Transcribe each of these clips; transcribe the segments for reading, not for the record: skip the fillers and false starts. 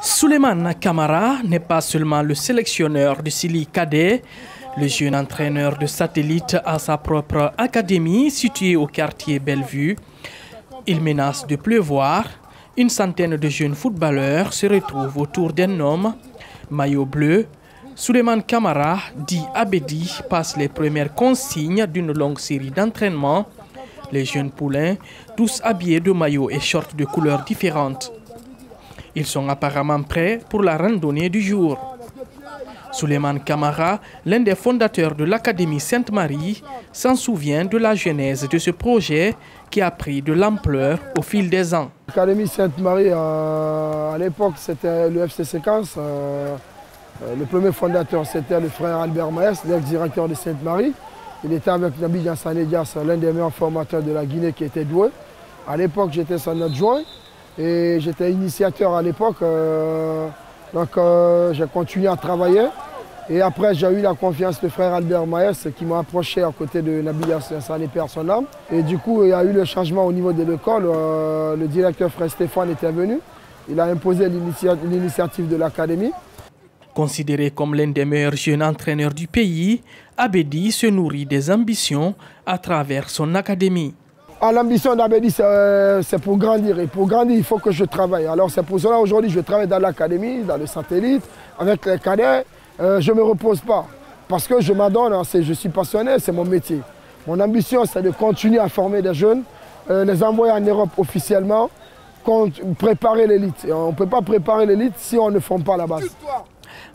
Souleymane Camara n'est pas seulement le sélectionneur de Sili Cadet. Le jeune entraîneur de Satellite a sa propre académie située au quartier Bellevue. Il menace de pleuvoir. Une centaine de jeunes footballeurs se retrouvent autour d'un homme, maillot bleu. Souleymane Camara, dit Abedi, passe les premières consignes d'une longue série d'entraînements. Les jeunes poulains, tous habillés de maillots et shorts de couleurs différentes. Ils sont apparemment prêts pour la randonnée du jour. Souleymane Camara, l'un des fondateurs de l'Académie Sainte-Marie, s'en souvient de la genèse de ce projet qui a pris de l'ampleur au fil des ans. L'Académie Sainte-Marie, à l'époque, c'était le FC Séquence. Le premier fondateur, c'était le frère Albert Maes, l'ex-directeur de Sainte-Marie. Il était avec Nabi Diassane Dias, l'un des meilleurs formateurs de la Guinée qui était doué. À l'époque, j'étais son adjoint et j'étais initiateur à l'époque. Donc j'ai continué à travailler. Et après, j'ai eu la confiance du frère Albert Maes qui m'a approché à côté de Nabi Diassane Père son âme. Et du coup, il y a eu le changement au niveau de l'école. Le directeur frère Stéphane était venu. Il a imposé l'initiative de l'académie. Considéré comme l'un des meilleurs jeunes entraîneurs du pays, Abedi se nourrit des ambitions à travers son académie. L'ambition d'Abedi, c'est pour grandir. Et pour grandir, il faut que je travaille. Alors c'est pour cela aujourd'hui, je travaille dans l'académie, dans le satellite, avec les cadets. Je ne me repose pas parce que je m'adonne, je suis passionné, c'est mon métier. Mon ambition, c'est de continuer à former des jeunes, les envoyer en Europe officiellement, préparer l'élite. On ne peut pas préparer l'élite si on ne forme pas la base.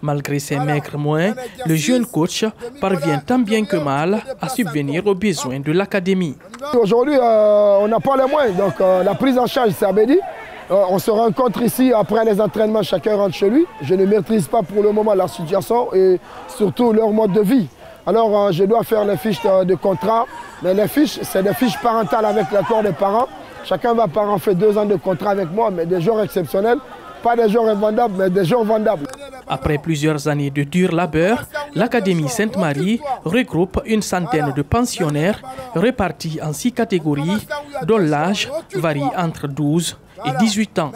Malgré ses maigres moyens, le jeune coach parvient tant bien que mal à subvenir aux besoins de l'académie. Aujourd'hui, on n'a pas les moyens, donc la prise en charge, c'est Abedi. On se rencontre ici après les entraînements, chacun rentre chez lui. Je ne maîtrise pas pour le moment la situation et surtout leur mode de vie. Alors je dois faire les fiches de contrat, mais les fiches, c'est des fiches parentales avec l'accord des parents. Chacun va parent fait 2 ans de contrat avec moi, mais des joueurs exceptionnels. Pas des joueurs invendables, mais des joueurs vendables. Après plusieurs années de dur labeur, l'Académie Sainte-Marie regroupe une centaine de pensionnaires répartis en 6 catégories, dont l'âge varie entre 12 et 18 ans.